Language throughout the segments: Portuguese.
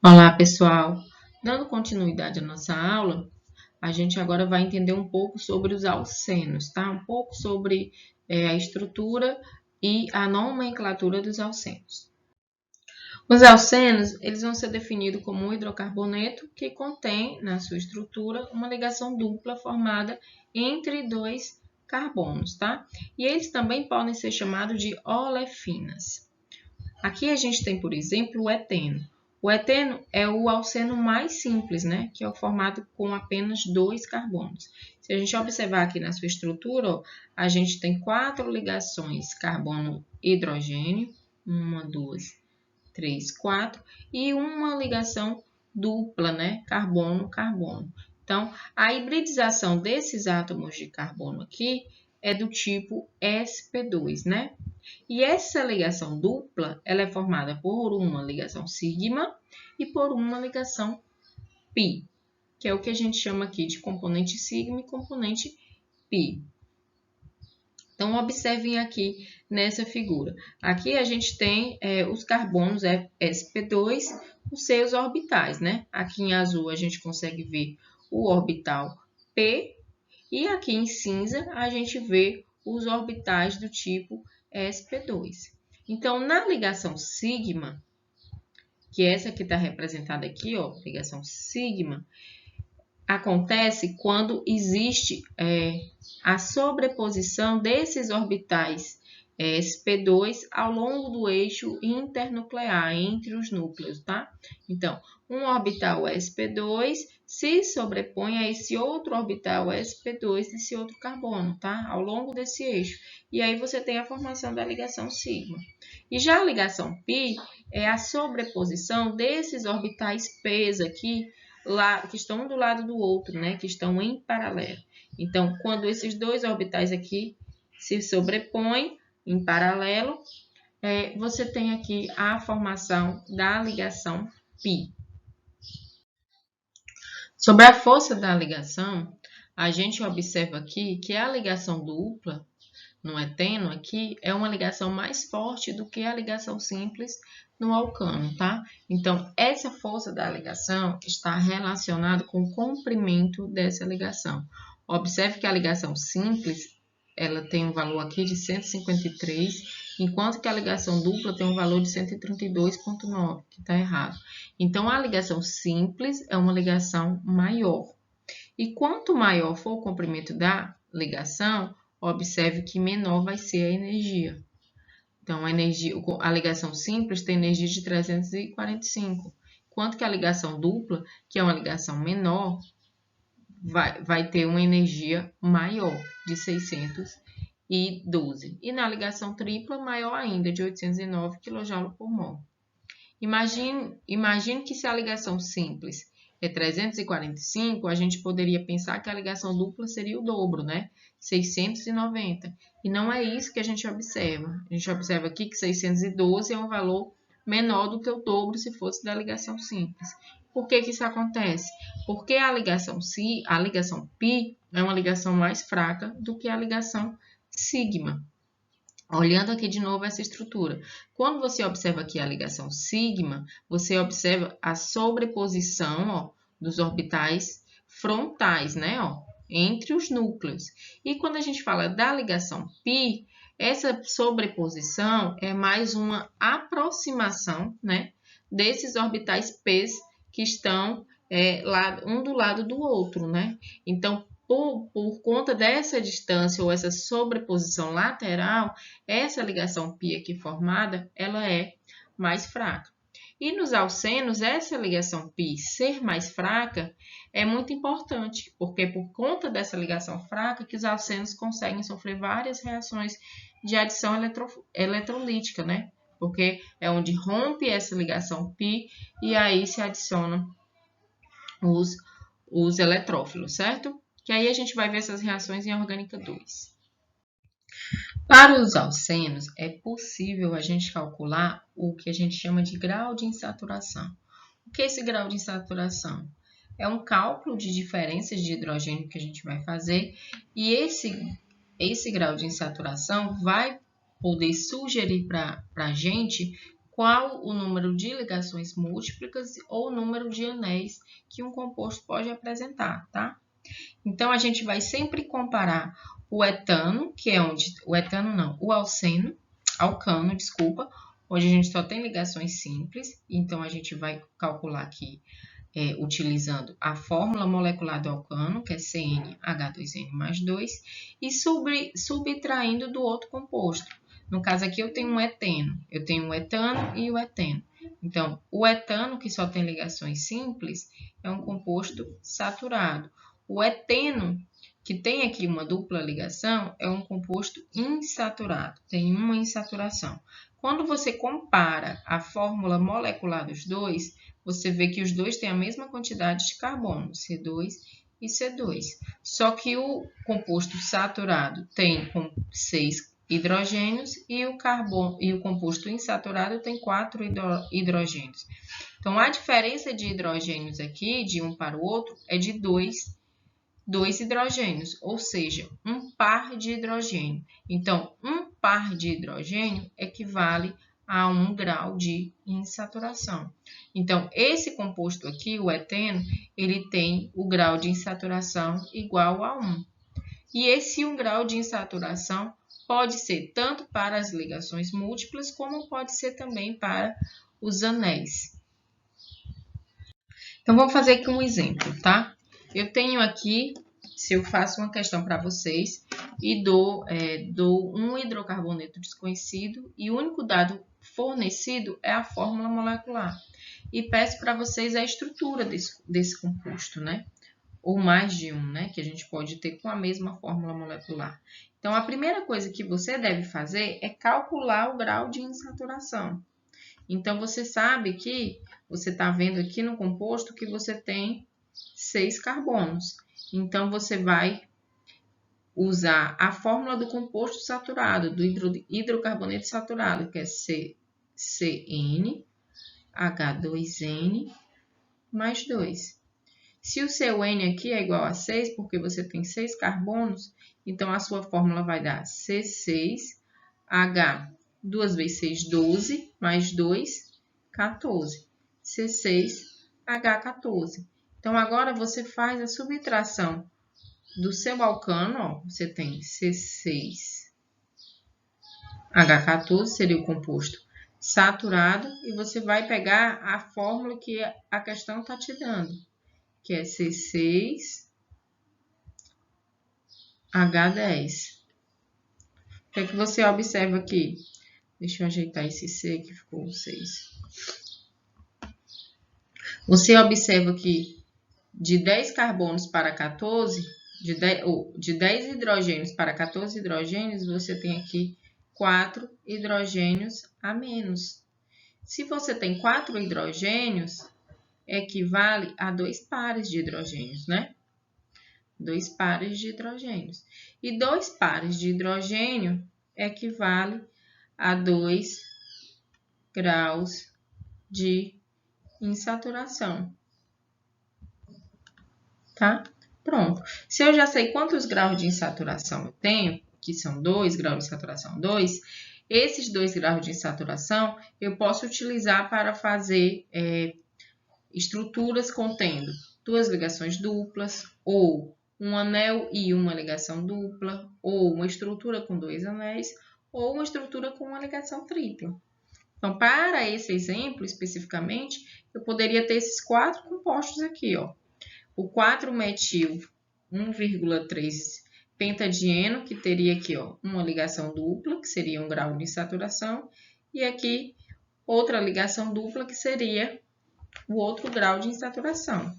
Olá, pessoal! Dando continuidade à nossa aula, a gente agora vai entender um pouco sobre os alcenos, tá? Um pouco sobre a estrutura e a nomenclatura dos alcenos. Os alcenos, eles vão ser definidos como um hidrocarboneto que contém na sua estrutura uma ligação dupla formada entre dois carbonos, tá? E eles também podem ser chamados de olefinas. Aqui a gente tem, por exemplo, o eteno. O eteno é o alceno mais simples, né? Que é o formado com apenas dois carbonos. Se a gente observar aqui na sua estrutura, ó, a gente tem 4 ligações carbono-hidrogênio, 1, 2, 3, 4, e uma ligação dupla, né? Carbono-carbono. Então, a hibridização desses átomos de carbono aqui é do tipo sp2, né? E essa ligação dupla, ela é formada por uma ligação sigma e por uma ligação pi, que é o que a gente chama aqui de componente sigma e componente pi. Então, observem aqui nessa figura. Aqui a gente tem os carbonos sp2, os seus orbitais, né? Aqui em azul a gente consegue ver o orbital p e aqui em cinza a gente vê os orbitais do tipo sp2. Então, na ligação sigma, que é essa que está representada aqui, ó, ligação sigma, acontece quando existe a sobreposição desses orbitais sp2 ao longo do eixo internuclear, entre os núcleos, tá? Então, um orbital sp2 se sobrepõe a esse outro orbital sp2 desse outro carbono, tá? Ao longo desse eixo. E aí você tem a formação da ligação sigma. E já a ligação pi é a sobreposição desses orbitais p's aqui, lá, que estão um do lado do outro, né? Que estão em paralelo. Então, quando esses dois orbitais aqui se sobrepõem em paralelo, você tem aqui a formação da ligação pi. Sobre a força da ligação, a gente observa aqui que a ligação dupla no eteno aqui é uma ligação mais forte do que a ligação simples no alcano, tá? Então, essa força da ligação está relacionada com o comprimento dessa ligação. Observe que a ligação simples, ela tem um valor aqui de 153, enquanto que a ligação dupla tem um valor de 132,9, que está errado. Então, a ligação simples é uma ligação maior. E quanto maior for o comprimento da ligação, observe que menor vai ser a energia. Então, a ligação simples tem energia de 345, enquanto que a ligação dupla, que é uma ligação menor, vai ter uma energia maior, de 612. E na ligação tripla, maior ainda, de 809 kJ por mol. Imagine que se a ligação simples é 345, a gente poderia pensar que a ligação dupla seria o dobro, né? 690. E não é isso que a gente observa. A gente observa aqui que 612 é um valor menor do que o dobro se fosse da ligação simples. Por que isso acontece? Porque a ligação π é uma ligação mais fraca do que a ligação sigma. Olhando aqui de novo essa estrutura. Quando você observa aqui a ligação sigma, você observa a sobreposição, ó, dos orbitais frontais, né, ó, entre os núcleos. E quando a gente fala da ligação π, essa sobreposição é mais uma aproximação, né, desses orbitais p's que estão um do lado do outro, né? Então, por conta dessa distância ou essa sobreposição lateral, essa ligação π aqui formada, ela é mais fraca. E nos alcenos, essa ligação π ser mais fraca é muito importante, porque é por conta dessa ligação fraca que os alcenos conseguem sofrer várias reações de adição eletrolítica, né? Porque é onde rompe essa ligação π e aí se adicionam os eletrófilos, certo? Que aí a gente vai ver essas reações em orgânica 2. Para os alcenos, é possível a gente calcular o que a gente chama de grau de insaturação. O que é esse grau de insaturação? É um cálculo de diferenças de hidrogênio que a gente vai fazer e esse grau de insaturação vai poder sugerir para a gente qual o número de ligações múltiplas ou o número de anéis que um composto pode apresentar, tá? Então, a gente vai sempre comparar o etano, que é onde... O etano não, o alcano, desculpa, onde a gente só tem ligações simples. Então, a gente vai calcular aqui utilizando a fórmula molecular do alcano, que é CnH2n mais 2, e subtraindo do outro composto. No caso aqui, eu tenho um eteno. Eu tenho o etano e o eteno. Então, o etano, que só tem ligações simples, é um composto saturado. O eteno, que tem aqui uma dupla ligação, é um composto insaturado, tem uma insaturação. Quando você compara a fórmula molecular dos dois, você vê que os dois têm a mesma quantidade de carbono, C2 e C2. Só que o composto saturado tem 6 hidrogênios e o composto insaturado tem 4 hidrogênios. Então, a diferença de hidrogênios aqui, de um para o outro, é de 2 hidrogênios, ou seja, um par de hidrogênio. Então, um par de hidrogênio equivale a 1 grau de insaturação. Então, esse composto aqui, o eteno, ele tem o grau de insaturação igual a 1. E esse 1 grau de insaturação pode ser tanto para as ligações múltiplas, como pode ser também para os anéis. Então, vamos fazer aqui um exemplo, tá? Eu tenho aqui, se eu faço uma questão para vocês e dou um hidrocarboneto desconhecido e o único dado fornecido é a fórmula molecular. E peço para vocês a estrutura desse composto, né? Ou mais de um, né? Que a gente pode ter com a mesma fórmula molecular. Então, a primeira coisa que você deve fazer é calcular o grau de insaturação. Então, você sabe que você está vendo aqui no composto que você tem 6 carbonos. Então, você vai usar a fórmula do composto saturado, do hidrocarboneto saturado, que é CnH2n mais 2. Se o seu N aqui é igual a 6, porque você tem 6 carbonos, então a sua fórmula vai dar C6H, 2 vezes 6, 12, mais 2, 14. C6H14. Então, agora você faz a subtração do seu alcano, ó, você tem C6H14, seria o composto saturado, e você vai pegar a fórmula que a questão está te dando, que é C6H10. O que é que você observa aqui? Deixa eu ajeitar esse C que ficou 6. Você observa que de 10 carbonos para 14, de 10 hidrogênios para 14 hidrogênios, você tem aqui 4 hidrogênios a menos. Se você tem 4 hidrogênios, equivale a 2 pares de hidrogênios, né? 2 pares de hidrogênios. E 2 pares de hidrogênio equivale a 2 graus de insaturação. Tá? Pronto. Se eu já sei quantos graus de insaturação eu tenho, que são 2 graus de insaturação 2, esses 2 graus de insaturação eu posso utilizar para fazer estruturas contendo 2 ligações duplas, ou um anel e uma ligação dupla, ou uma estrutura com 2 anéis, ou uma estrutura com uma ligação tripla. Então, para esse exemplo especificamente, eu poderia ter esses 4 compostos aqui, ó. O 4-metil 1,3 pentadieno, que teria aqui, ó, uma ligação dupla, que seria 1 grau de insaturação, e aqui outra ligação dupla, que seria o outro grau de insaturação.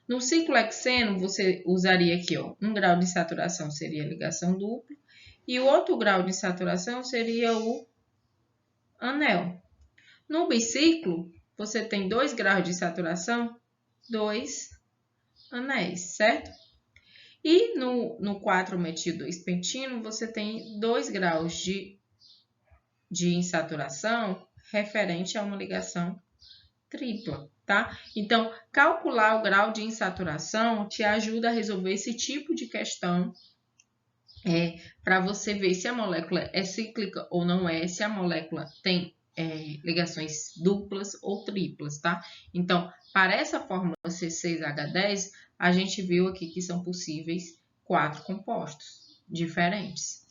No ciclo hexeno, você usaria aqui, ó, 1 grau de insaturação seria a ligação dupla, e o outro grau de insaturação seria o anel. No biciclo, você tem 2 graus de insaturação, 2 anéis, certo? E no 4-metil-2-pentino, você tem 2 graus de insaturação referente a uma ligação tripla, tá? Então, calcular o grau de insaturação te ajuda a resolver esse tipo de questão, para você ver se a molécula é cíclica ou não é, se a molécula tem ligações duplas ou triplas, tá? Então, para essa fórmula C6H10, a gente viu aqui que são possíveis 4 compostos diferentes.